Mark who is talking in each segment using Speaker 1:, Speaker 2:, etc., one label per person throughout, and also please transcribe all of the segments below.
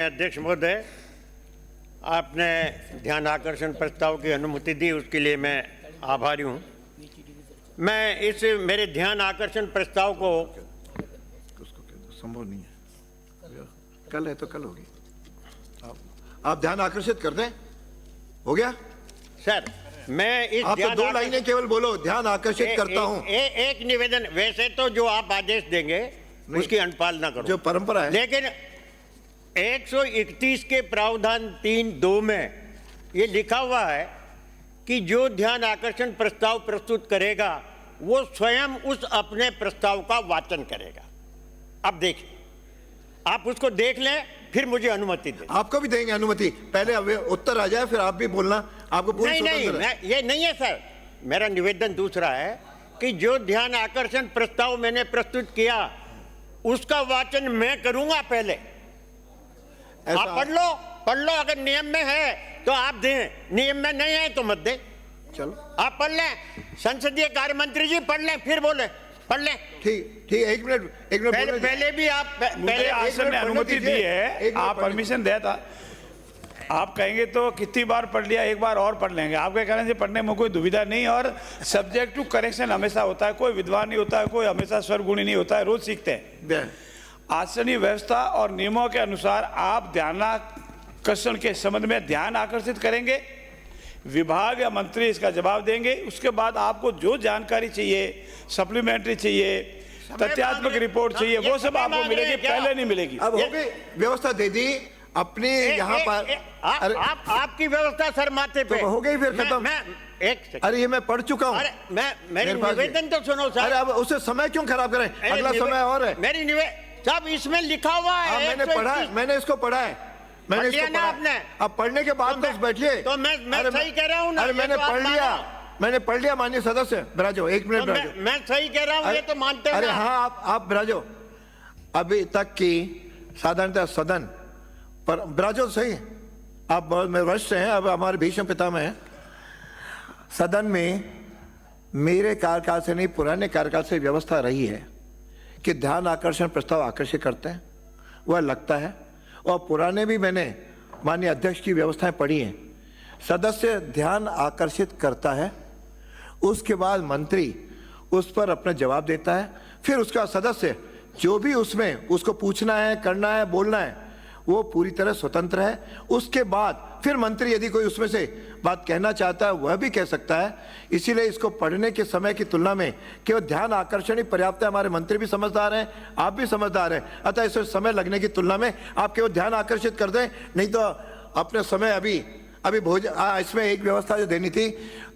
Speaker 1: अध्यक्ष महोदय, आपने ध्यान आकर्षण प्रस्ताव की अनुमति दी, उसके लिए मैं आभारी हूं। मैं इस मेरे ध्यान आकर्षण प्रस्ताव को
Speaker 2: संभव नहीं है, कल है तो कल होगी। आप ध्यान आकर्षित कर दें, हो गया
Speaker 1: सर। मैं इस
Speaker 2: आप तो 2 लाइनें केवल बोलो, ध्यान आकर्षित करता हूं।
Speaker 1: एक निवेदन, वैसे तो जो आप आदेश देंगे उसकी अनुपालना करो,
Speaker 2: जो परंपरा है,
Speaker 1: लेकिन 131 के प्रावधान 3(2) में ये लिखा हुआ है कि जो ध्यान आकर्षण प्रस्ताव प्रस्तुत करेगा वो स्वयं उस अपने प्रस्ताव का वाचन करेगा। अब देखिए, आप उसको देख लें, फिर मुझे अनुमति दें।
Speaker 2: आपको भी देंगे अनुमति, पहले अब उत्तर आ जाए फिर आप भी बोलना। आपको पूरी
Speaker 1: नहीं, ये नहीं है सर। मेरा निवेदन दूसरा है कि जो ध्यान आकर्षण प्रस्ताव मैंने प्रस्तुत किया उसका वाचन मैं करूंगा पहले। आप पढ़ लो, अगर नियम में है तो आप दें, नियम में नहीं है तो मत दें।
Speaker 2: चलो
Speaker 1: आप पढ़ लें, संसदीय कार्य मंत्री जी पढ़ लें, फिर बोले, पढ़ लें।
Speaker 2: ठीक, एक मिनट
Speaker 1: पहले भी आप
Speaker 3: पहले आसन ने अनुमति दी है, आप परमिशन दिया था। आप कहेंगे तो कितनी बार पढ़ लिया, एक बार और पढ़ लेंगे। आपके कहने से पढ़ने में कोई दुविधा नहीं, और सब्जेक्ट टू करेक्शन हमेशा होता है। कोई विद्वान नहीं होता है, कोई हमेशा स्वरगुणी नहीं होता है, रोज सीखते हैं। आसनीय व्यवस्था और नियमों के अनुसार आप ध्यानाकर्षण के संबंध में ध्यान आकर्षित करेंगे, विभाग या मंत्री इसका जवाब देंगे। उसके बाद आपको जो जानकारी चाहिए, सप्लीमेंट्री चाहिए, तथ्यात्मक रिपोर्ट चाहिए, वो सब आपको मिलेगी, पहले नहीं मिलेगी।
Speaker 2: अब हो गई व्यवस्था, दे दी अपने यहाँ पर।
Speaker 1: आपकी व्यवस्था सर माथे पे
Speaker 2: तो हो गई, फिर खत्म। अरे ये मैं पढ़ चुका हूँ।
Speaker 1: अरे मेरी निवेदन तो सुनो सर।
Speaker 2: अरे अब उसे समय क्यों खराब करें, अगला समय और है।
Speaker 1: मेरी सब इसमें लिखा हुआ है।
Speaker 2: मैंने पढ़ा है, मैंने इसको पढ़ा है, मैंने इसको पढ़ा। आपने अब पढ़ने के बाद तो बैठिए।
Speaker 1: तो मैं सही कह रहा हूँ ना।
Speaker 2: अरे मैंने पढ़ लिया, माननीय सदस्य बिराजो, एक मिनट बिराजो।
Speaker 1: मैं सही कह रहा हूँ, ये तो मानते हैं।
Speaker 2: अरे हाँ, आप बिराजो। अभी तक की साधारणतः सदन पर बिराजो, सही। आप बहुत वरिष्ठ हैं, अब हमारे भीष्म पितामह हैं। सदन में मेरे कार्यकाल से नहीं, पुराने कार्यकाल से व्यवस्था रही है कि ध्यान आकर्षण प्रस्ताव आकर्षित करते हैं, वह लगता है। और पुराने भी मैंने माननीय अध्यक्ष की व्यवस्थाएं पढ़ी हैं। सदस्य ध्यान आकर्षित करता है, उसके बाद मंत्री उस पर अपना जवाब देता है, फिर उसका सदस्य जो भी उसमें उसको पूछना है, करना है, बोलना है, वो पूरी तरह स्वतंत्र है। उसके बाद फिर मंत्री यदि कोई उसमें से बात कहना चाहता है वह भी कह सकता है। इसीलिए इसको पढ़ने के समय की तुलना में केवल ध्यान आकर्षण ही पर्याप्त है। हमारे मंत्री भी समझदार हैं, आप भी समझदार हैं, अतः इसे समय लगने की तुलना में आप केवल ध्यान आकर्षित कर दें। नहीं तो अपने समय अभी भोजन, इसमें एक व्यवस्था जो देनी थी,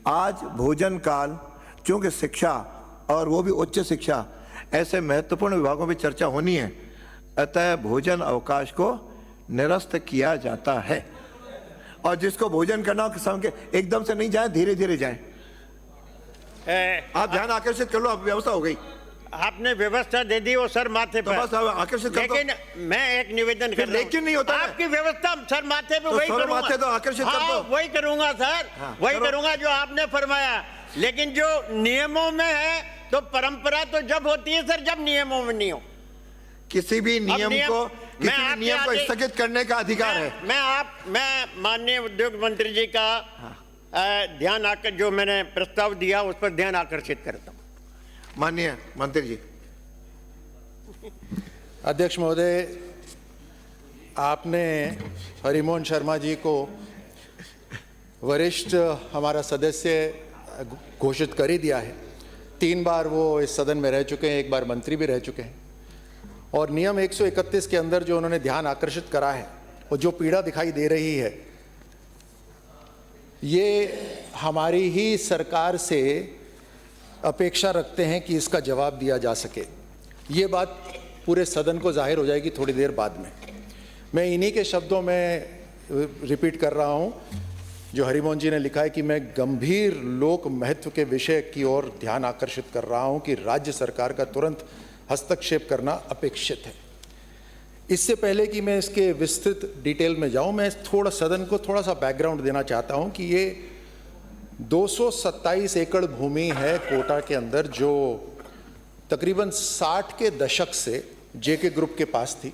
Speaker 2: आज भोजन काल, चूंकि शिक्षा और वो भी उच्च शिक्षा ऐसे महत्वपूर्ण विभागों में चर्चा होनी है, अतः भोजन अवकाश को निरस्त किया जाता है। और जिसको भोजन करना हो एकदम से नहीं जाए, धीरे धीरे जाए। आप ध्यान आकर्षित कर लो, अब व्यवस्था हो गई।
Speaker 1: आपने व्यवस्था दे दी वो सर माथे पर,
Speaker 2: बस आकर्षित कर दो।
Speaker 1: लेकिन मैं एक निवेदन कर रहा हूं,
Speaker 2: लेकिन नहीं होता
Speaker 1: आपकी व्यवस्था सर माथे पे,
Speaker 2: तो
Speaker 1: वही करूंगा।
Speaker 2: माथे तो आकर्षित कर दो।
Speaker 1: वही करूंगा सर, वही करूंगा जो आपने फरमाया। लेकिन जो नियमों में है, तो परंपरा तो जब होती है सर जब नियमों में नहीं हो।
Speaker 2: किसी भी नियम को स्थगित करने का अधिकार है।
Speaker 1: मैं माननीय उद्योग मंत्री जी का ध्यान आकर जो मैंने प्रस्ताव दिया उस पर ध्यान आकर्षित करता हूं।
Speaker 2: माननीय मंत्री जी।
Speaker 4: अध्यक्ष महोदय, आपने हरिमोहन शर्मा जी को वरिष्ठ हमारा सदस्य घोषित कर ही दिया है। 3 बार वो इस सदन में रह चुके हैं, 1 बार मंत्री भी रह चुके हैं। और नियम 131 के अंदर जो उन्होंने ध्यान आकर्षित करा है और जो पीड़ा दिखाई दे रही है, ये हमारी ही सरकार से अपेक्षा रखते हैं कि इसका जवाब दिया जा सके। ये बात पूरे सदन को जाहिर हो जाएगी थोड़ी देर बाद में। मैं इन्हीं के शब्दों में रिपीट कर रहा हूँ जो हरिमोहन जी ने लिखा है कि मैं गंभीर लोक महत्व के विषय की ओर ध्यान आकर्षित कर रहा हूँ कि राज्य सरकार का तुरंत हस्तक्षेप करना अपेक्षित है। इससे पहले कि मैं इसके विस्तृत डिटेल में जाऊं, मैं सदन को थोड़ा सा बैकग्राउंड देना चाहता हूं कि ये 227 एकड़ भूमि है कोटा के अंदर, जो तकरीबन 60 के दशक से जेके ग्रुप के पास थी।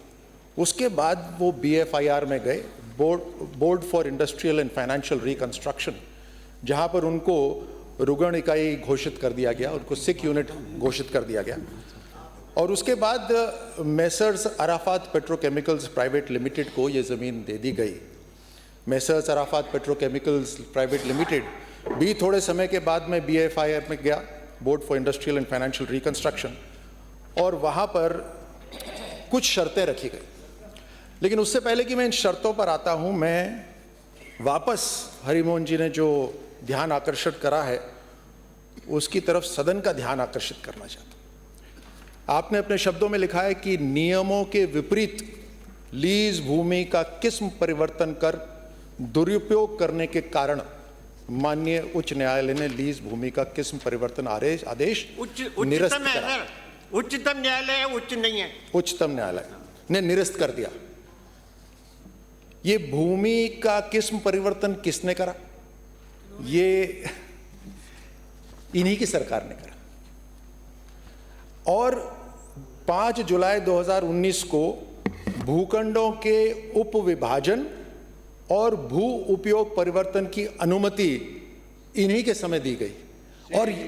Speaker 4: उसके बाद वो BFIR में गए, board for industrial and financial reconstruction, जहां पर उनको रुगण इकाई घोषित कर दिया गया, उनको सिक यूनिट घोषित कर दिया गया। और उसके बाद messrs Arafat petrochemicals private limited को ये ज़मीन दे दी गई। Messrs Arafat petrochemicals private limited भी थोड़े समय के बाद में BFIR में गया, board for industrial and financial reconstruction, और वहाँ पर कुछ शर्तें रखी गई। लेकिन उससे पहले कि मैं इन शर्तों पर आता हूँ, मैं वापस हरिमोहन जी ने जो ध्यान आकर्षित करा है उसकी तरफ सदन का ध्यान आकर्षित करना चाहता हूँ। आपने अपने शब्दों में लिखा है कि नियमों के विपरीत लीज भूमि का किस्म परिवर्तन कर दुरुपयोग करने के कारण माननीय उच्च न्यायालय ने लीज भूमि का किस्म परिवर्तन आदेश निरस्त
Speaker 1: उच्चतम है
Speaker 4: करा।
Speaker 1: सर, उच्चतम न्यायालय है, उच्च नहीं है।
Speaker 4: उच्चतम न्यायालय ने निरस्त कर दिया। ये भूमि का किस्म परिवर्तन किसने करा? ये इन्हीं की सरकार ने करा। और 5 जुलाई 2019 को भूखंडों के उपविभाजन और भू उपयोग परिवर्तन की अनुमति इन्हीं के समय दी गई।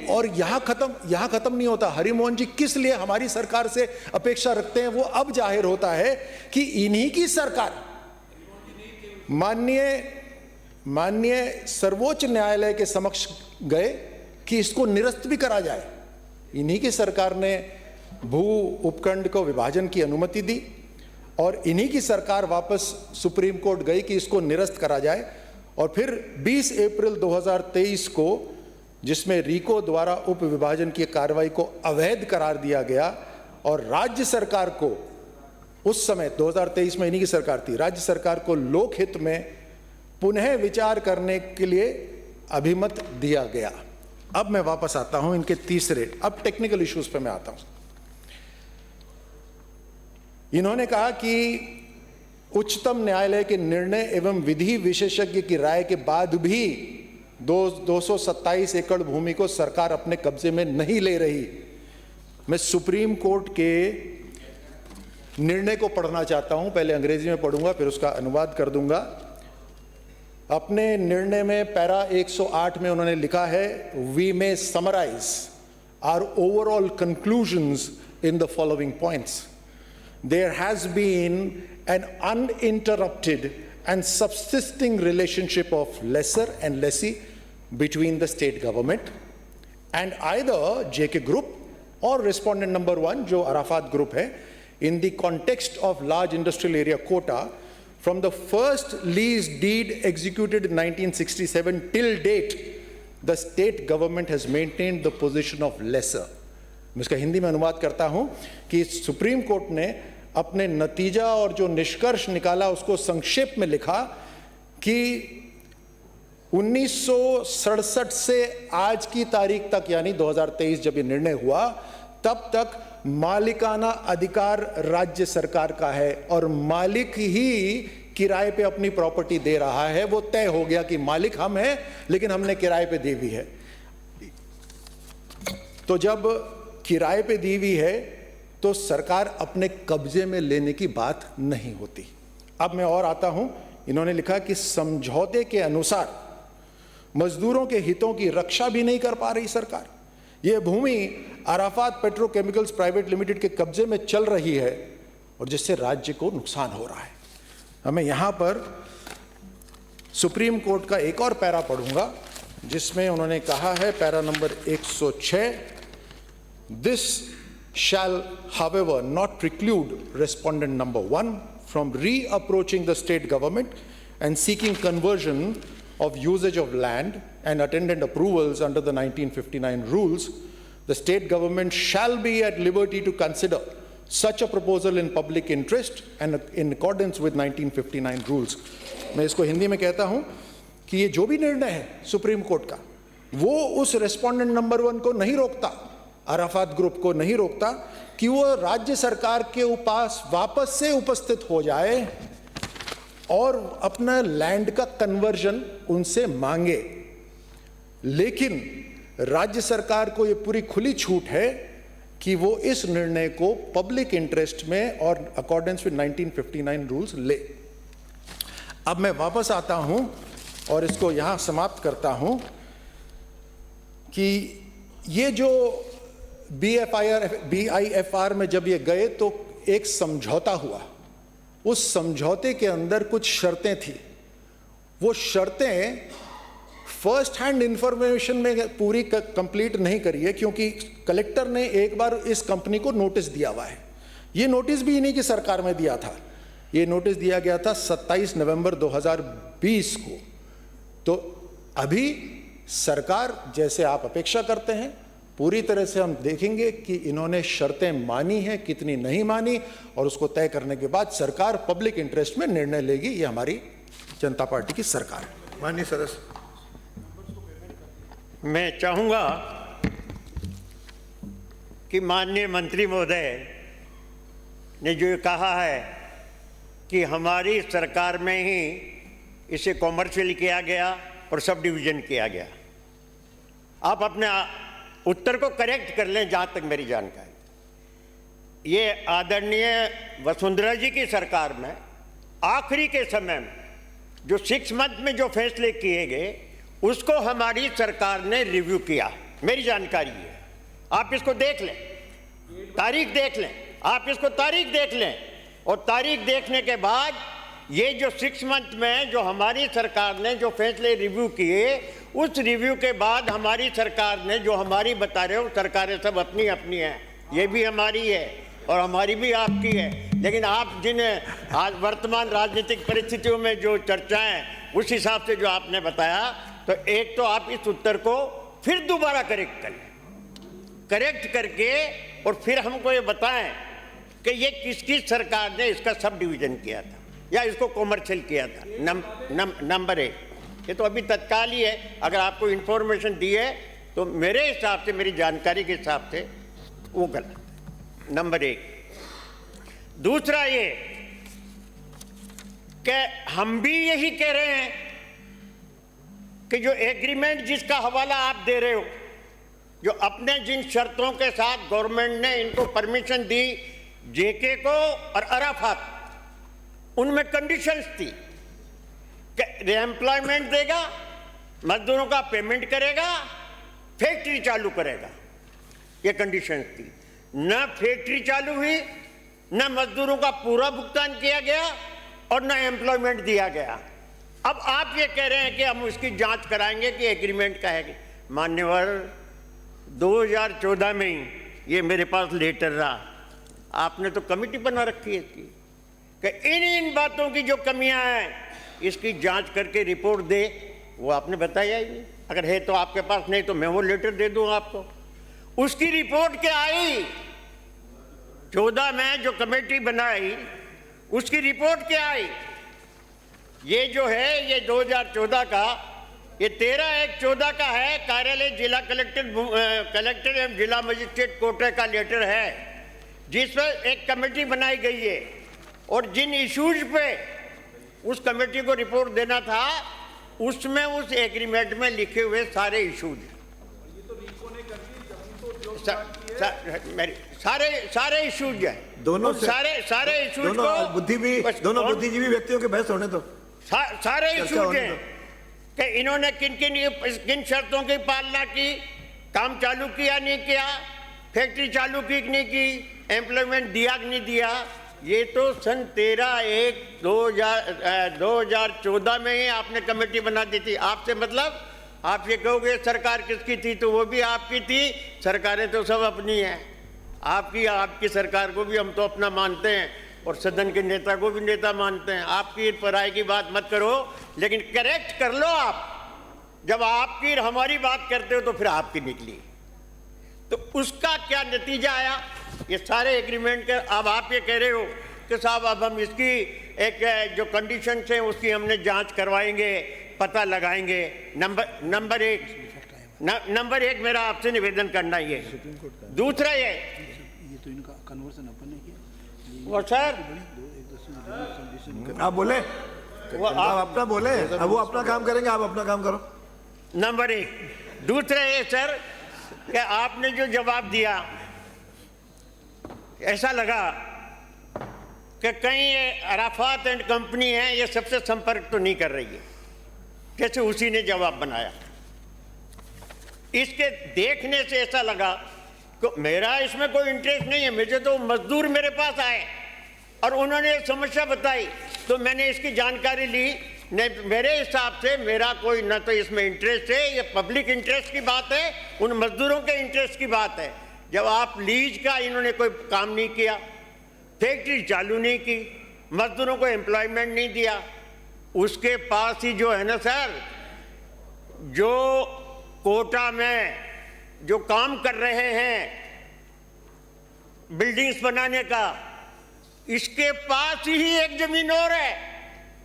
Speaker 4: और यहां खत्म नहीं होता। हरिमोहन जी किस लिए हमारी सरकार से अपेक्षा रखते हैं, वो अब जाहिर होता है कि इन्हीं की सरकार माननीय सर्वोच्च न्यायालय के समक्ष गए कि इसको निरस्त भी करा जाए। इन्हीं की सरकार ने भू उपखंड को विभाजन की अनुमति दी और इन्हीं की सरकार वापस सुप्रीम कोर्ट गई कि इसको निरस्त करा जाए। और फिर 20 अप्रैल 2023 को, जिसमें रीको द्वारा उप विभाजन की कार्रवाई को अवैध करार दिया गया और राज्य सरकार को, उस समय 2023 में इन्हीं की सरकार थी, राज्य सरकार को लोकहित में पुनः विचार करने के लिए अभिमत दिया गया। अब मैं वापस आता हूं इनके तीसरे, अब टेक्निकल इश्यूज पे मैं आता हूं। इन्होंने कहा कि उच्चतम न्यायालय के निर्णय एवं विधि विशेषज्ञ की राय के बाद भी 227 एकड़ भूमि को सरकार अपने कब्जे में नहीं ले रही। मैं सुप्रीम कोर्ट के निर्णय को पढ़ना चाहता हूं, पहले अंग्रेजी में पढ़ूंगा फिर उसका अनुवाद कर दूंगा। अपने निर्णय में पैरा 108 में उन्होंने लिखा है, we may summarise our overall conclusions in the following points. There has been an uninterrupted and subsisting relationship of lessor and lessee between the state government and either JK Group or respondent number 1, जो Arafat Group है, in the context of large industrial area quota from the first lease deed executed in 1967 till date, the state government has maintained the position of lessor. मैं इसका हिंदी में अनुवाद करता हूं कि supreme court ने अपने नतीजा और जो निष्कर्ष निकाला उसको संक्षेप में लिखा कि 1967 से आज की तारीख तक, यानी 2023 जब ये निर्णय हुआ, तब तक मालिकाना अधिकार राज्य सरकार का है और मालिक ही किराए पे अपनी प्रॉपर्टी दे रहा है। वो तय हो गया कि मालिक हम हैं, लेकिन हमने किराए पे दी हुई है। तो जब किराए पे दी हुई है तो सरकार अपने कब्जे में लेने की बात नहीं होती। अब मैं और आता हूं, इन्होंने लिखा कि समझौते के अनुसार मजदूरों के हितों की रक्षा भी नहीं कर पा रही सरकार। यह भूमि अराफात पेट्रोकेमिकल्स प्राइवेट लिमिटेड के कब्जे में चल रही है और जिससे राज्य को नुकसान हो रहा है। हमें यहां पर सुप्रीम कोर्ट का एक और पैरा पढ़ूंगा जिसमें उन्होंने कहा है, para number 106, this shall however not preclude respondent number 1 from reapproaching the state government and seeking conversion of usage of land and attendant approvals under the 1959 rules. The state government shall be at liberty to consider such a proposal in public interest and in accordance with 1959 rules. मैं इसको हिंदी में कहता हूं कि ये जो भी निर्णय है सुप्रीम कोर्ट का, वो उस रेस्पोंडेंट नंबर 1 को नहीं रोकता, अराफात ग्रुप को नहीं रोकता कि वो राज्य सरकार के पास वापस से उपस्थित हो जाए और अपना लैंड का कन्वर्जन उनसे मांगे। लेकिन राज्य सरकार को ये पूरी खुली छूट है कि वो इस निर्णय को पब्लिक इंटरेस्ट में और अकॉर्डेंस विद 1959 रूल्स ले। अब मैं वापस आता हूं और इसको यहां समाप्त करता हूं कि ये जो BIFR में जब ये गए तो एक समझौता हुआ, उस समझौते के अंदर कुछ शर्तें थी। वो शर्तें फर्स्ट हैंड इंफॉर्मेशन में पूरी कंप्लीट नहीं करी है, क्योंकि कलेक्टर ने एक बार इस कंपनी को नोटिस दिया हुआ है। ये नोटिस भी इन्हीं की सरकार में दिया था। ये नोटिस दिया गया था 27 नवंबर 2020 को। तो अभी सरकार, जैसे आप अपेक्षा करते हैं, पूरी तरह से हम देखेंगे कि इन्होंने शर्तें मानी हैं कितनी नहीं मानी, और उसको तय करने के बाद सरकार पब्लिक इंटरेस्ट में निर्णय लेगी। ये हमारी जनता पार्टी की सरकार है।
Speaker 2: माननीय सदस्य,
Speaker 1: मैं चाहूंगा कि माननीय मंत्री महोदय ने जो कहा है कि हमारी सरकार में ही इसे कॉमर्शियल किया गया और सब डिवीजन किया गया, आप अपने उत्तर को करेक्ट कर लें। जहां तक मेरी जानकारी, ये आदरणीय वसुंधरा जी की सरकार में आखिरी के समय में जो 6 मंथ में जो फैसले किए गए, उसको हमारी सरकार ने रिव्यू किया। मेरी जानकारी है, आप इसको देख लें, तारीख देख लें, आप इसको तारीख देख लें, और तारीख देखने के बाद ये जो 6 मंथ में जो हमारी सरकार ने जो फैसले रिव्यू किए, उस रिव्यू के बाद हमारी सरकार ने जो हमारी बता रहे हो, सरकारें सब अपनी अपनी हैं, ये भी हमारी है और हमारी भी आपकी है। लेकिन आप जिन आज वर्तमान राजनीतिक परिस्थितियों में जो चर्चाएं, उस हिसाब से जो आपने बताया, तो एक तो आप इस उत्तर को फिर दोबारा करेक्ट करें, करेक्ट करके और फिर हमको ये बताएं कि ये किसकी सरकार ने इसका सब डिवीजन किया था या इसको कॉमर्शियल किया था। नंबर 1, ये तो अभी तत्काल ही है। अगर आपको इंफॉर्मेशन दी है तो मेरे हिसाब से, मेरी जानकारी के हिसाब से वो गलत है। नंबर 1। दूसरा ये कि हम भी यही कह रहे हैं कि जो एग्रीमेंट जिसका हवाला आप दे रहे हो, जो अपने जिन शर्तों के साथ गवर्नमेंट ने इनको परमिशन दी, जेके को और अराफात, उनमें कंडीशंस थी कि रीएम्प्लॉयमेंट देगा, मजदूरों का पेमेंट करेगा, फैक्ट्री चालू करेगा। ये कंडीशंस थी। न फैक्ट्री चालू हुई, न मजदूरों का पूरा भुगतान किया गया और न एम्प्लॉयमेंट दिया गया। अब आप ये कह रहे हैं कि हम उसकी जांच कराएंगे कि एग्रीमेंट का है। मान्यवर, 2014 में ही ये मेरे पास लेटर रहा, आपने तो कमेटी बना रखी है इसकी कि इन बातों की जो कमियां हैं इसकी जांच करके रिपोर्ट दे। वो आपने बताया ही नहीं। अगर है तो आपके पास, नहीं तो मैं वो लेटर दे दूं आपको। उसकी रिपोर्ट क्या आई? 14 में जो कमेटी बनाई, उसकी रिपोर्ट क्या आई? ये जो है, ये 2014 का, ये 13/1/14 का है। कार्यालय जिला कलेक्टर एवं जिला मजिस्ट्रेट कोटे का लेटर है, जिसमें एक कमेटी बनाई गई है और जिन इश्यूज पे उस कमेटी को रिपोर्ट देना था, उसमें उस एग्रीमेंट में लिखे हुए सारे इश्यूज, सारे इश्यूज हैं।
Speaker 2: दोनों
Speaker 1: सारे इश्यूज को
Speaker 2: दोनों बुद्धिजीवी व्यक्तियों के बहस होने दो।
Speaker 1: सारे इश्यूज हैं कि इन्होंने किन शर्तों की पालना की, काम चालू किया नहीं किया, फैक्ट्री चालू की नहीं की, एम्प्लॉयमेंट दिया कि नहीं दिया। ये तो सन 13/1/2014 में ही आपने कमेटी बना दी थी। आपसे मतलब, आप ये कहोगे सरकार किसकी थी, तो वो भी आपकी थी। सरकारें तो सब अपनी हैं। आपकी सरकार को भी हम तो अपना मानते हैं और सदन के नेता को भी नेता मानते हैं। आपकी पराई की बात मत करो, लेकिन करेक्ट कर लो आप। जब आपकी हमारी बात करते हो तो फिर आपकी निकली, तो उसका क्या नतीजा आया? ये सारे एग्रीमेंट के, अब आप ये कह रहे हो कि साहब अब हम इसकी एक जो कंडीशंस हैं उसकी हमने जांच करवाएंगे, पता लगाएंगे। नंबर एक मेरा आपसे निवेदन करना ये। दूसरा ये
Speaker 5: तो इनका कन्वर्सन अपन ने किया।
Speaker 1: वो सर,
Speaker 2: आप बोले, आप अपना बोले, अब वो अपना काम करेंगे, आप अपना काम करो।
Speaker 1: नंबर 1। दूसरा ये सर कि आपने जो जवाब दिया ऐसा लगा कि कहीं ये अराफात एंड कंपनी है, ये सबसे संपर्क तो नहीं कर रही है, जैसे उसी ने जवाब बनाया। इसके देखने से ऐसा लगा कि मेरा इसमें कोई इंटरेस्ट नहीं है। मुझे तो मजदूर मेरे पास आए और उन्होंने समस्या बताई, तो मैंने इसकी जानकारी ली। नहीं, मेरे हिसाब से मेरा कोई न तो इसमें इंटरेस्ट है, ये पब्लिक इंटरेस्ट की बात है, उन मजदूरों के इंटरेस्ट की बात है। जब आप लीज का इन्होंने कोई काम नहीं किया, फैक्ट्री चालू नहीं की, मजदूरों को एम्प्लॉयमेंट नहीं दिया, उसके पास ही जो है ना सर, जो कोटा में जो काम कर रहे हैं बिल्डिंग्स बनाने का, इसके पास ही एक जमीन और है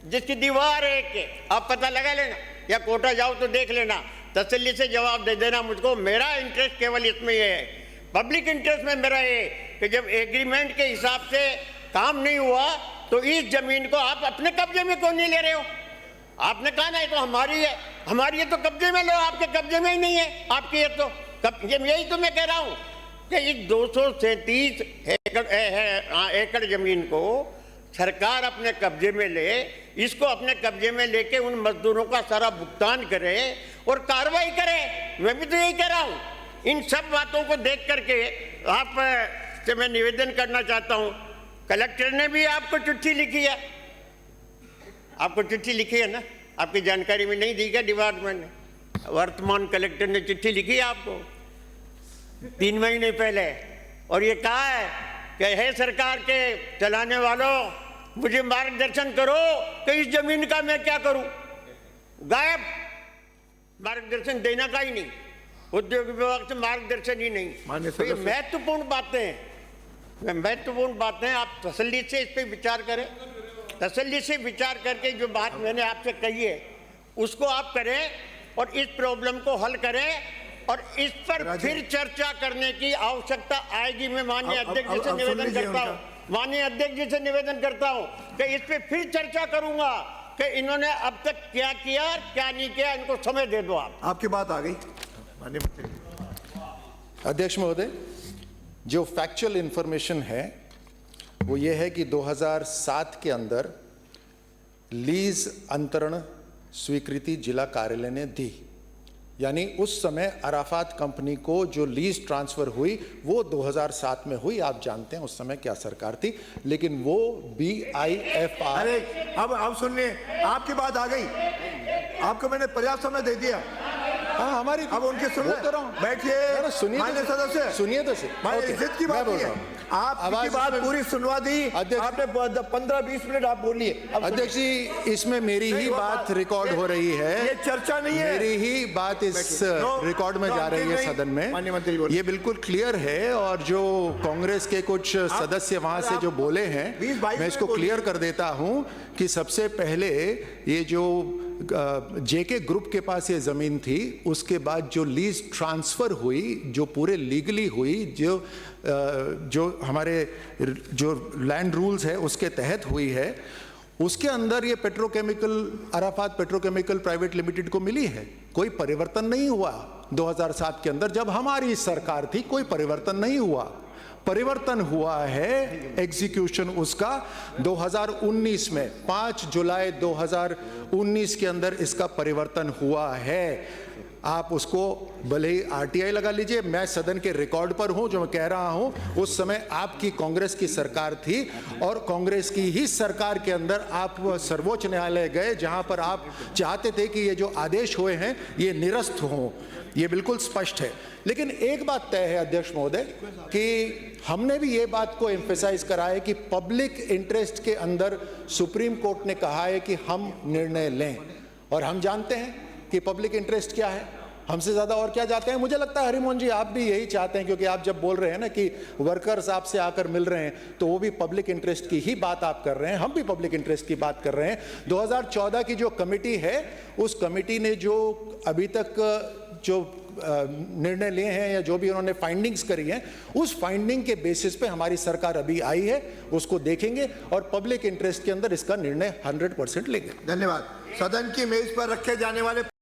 Speaker 1: जिसकी दीवार एक है। आप पता लगा लेना या कोटा जाओ तो देख लेना, तसल्ली से जवाब दे देना मुझको। मेरा इंटरेस्ट केवल इसमें ये है, पब्लिक इंटरेस्ट में मेरा ये कि जब एग्रीमेंट के हिसाब से काम नहीं हुआ तो इस जमीन को आप अपने कब्जे में क्यों नहीं ले रहे हो? आपने कहा ना ये तो हमारी है, हमारी है तो कब्जे में लो, आपके कब्जे में ही नहीं है, आपकी है तो यही तो मैं कह रहा हूं कि इस 237 एकड़ जमीन को सरकार अपने कब्जे में ले, इसको अपने कब्जे में लेके उन मजदूरों का सारा भुगतान करे और कार्रवाई करे। मैं भी तो यही कह रहा हूं। इन सब बातों को देख करके आप से मैं निवेदन करना चाहता हूं, कलेक्टर ने भी आपको चिट्ठी लिखी है, आपको चिट्ठी लिखी है ना, आपकी जानकारी में नहीं दी क्या डिपार्टमेंट ने? वर्तमान कलेक्टर ने चिट्ठी लिखी है आपको 3 महीने पहले, और ये कहा है कि हे सरकार के चलाने वालों, मुझे मार्गदर्शन करो कि इस जमीन का मैं क्या करूं। गायब, मार्गदर्शन देना का ही नहीं, उद्योग विभाग से मार्गदर्शन ही नहीं। तो ये महत्वपूर्ण बातें आप तसल्ली से इस पर विचार करें, तसल्ली से विचार करके जो बात मैंने आपसे कही है उसको आप करें और इस प्रॉब्लम को हल करें, और इस पर फिर चर्चा करने की आवश्यकता आएगी। मैं माननीय अध्यक्ष जी से निवेदन करता हूं, माननीय अध्यक्ष जी से निवेदन करता हूं कि इस पर फिर चर्चा करूंगा कि इन्होंने अब तक क्या किया और क्या नहीं किया, इनको समय दे दो।
Speaker 2: आपकी बात आ गई माननीय मंत्री।
Speaker 4: अध्यक्ष महोदय, जो फैक्चुअल इंफॉर्मेशन है वो ये है कि 2007 के अंदर लीज अंतरण स्वीकृति जिला कार्यालय ने दी, यानी उस समय अराफात कंपनी को जो लीज ट्रांसफर हुई वो 2007 में हुई। आप जानते हैं उस समय क्या सरकार थी, लेकिन वो BIFR।
Speaker 2: अरे अब सुनिए, आपकी बात आ गई, आपको मैंने पर्याप्त समय दे दिया।
Speaker 4: हाँ, हमारी
Speaker 2: अब उनके सुन
Speaker 4: तो रहा हूं।
Speaker 2: बैठिए,
Speaker 4: सुनिए
Speaker 2: माननीय सदस्य,
Speaker 4: सुनिए तो सही,
Speaker 2: माननीय इज्जत की बात है। आपकी बात पूरी सुनवा दी, आपने 15-20 मिनट आप बोलिए।
Speaker 4: अध्यक्ष जी, इसमें मेरी ही बात रिकॉर्ड हो रही है,
Speaker 2: ये चर्चा नहीं है,
Speaker 4: मेरी ही बात इस रिकॉर्ड में जा रही है सदन में। ये बिल्कुल क्लियर है, और जो कांग्रेस के कुछ सदस्य वहां से जो बोले हैं, मैं इसको क्लियर कर देता हूं कि सबसे पहले ये जो जेके ग्रुप के पास ये जमीन थी, उसके बाद जो लीज ट्रांसफर हुई, जो पूरे लीगली हुई, जो हमारे जो लैंड रूल्स है उसके तहत हुई है, उसके अंदर ये petrochemical, Arafat petrochemical private limited को मिली है। कोई परिवर्तन नहीं हुआ 2007 के अंदर, जब हमारी सरकार थी कोई परिवर्तन नहीं हुआ। परिवर्तन हुआ है एग्जीक्यूशन उसका 2019 में, 5 जुलाई 2019 के अंदर इसका परिवर्तन हुआ है। आप उसको भले ही RTI लगा लीजिए, मैं सदन के रिकॉर्ड पर हूं, जो मैं कह रहा हूं उस समय आपकी कांग्रेस की सरकार थी, और कांग्रेस की ही सरकार के अंदर आप सर्वोच्च न्यायालय गए, जहां पर आप चाहते थे कि ये जो आदेश हुए हैं ये निरस्त हों। ये बिल्कुल स्पष्ट है। लेकिन एक बात तय है अध्यक्ष महोदय कि हमने भी ये बात को एम्फेसाइज करा है कि पब्लिक इंटरेस्ट के अंदर सुप्रीम कोर्ट ने कहा है कि हम निर्णय लें, और हम जानते हैं कि पब्लिक इंटरेस्ट क्या है, हमसे ज्यादा और क्या चाहते हैं। मुझे लगता है हरिमोहन जी आप भी यही चाहते हैं, क्योंकि आप जब बोल रहे हैं ना कि वर्कर्स आपसे आकर मिल रहे हैं, तो वो भी पब्लिक इंटरेस्ट की ही बात आप कर रहे हैं, हम भी पब्लिक इंटरेस्ट की बात कर रहे हैं। 2014 की जो कमेटी है, उस कमेटी ने जो अभी तक जो निर्णय लिए हैं या जो भी उन्होंने फाइंडिंग्स करी हैं, उस फाइंडिंग के बेसिस पे हमारी सरकार अभी आई है, उसको देखेंगे और पब्लिक इंटरेस्ट के अंदर इसका निर्णय 100% लेंगे।
Speaker 2: धन्यवाद। सदन की मेज पर रखे जाने वाले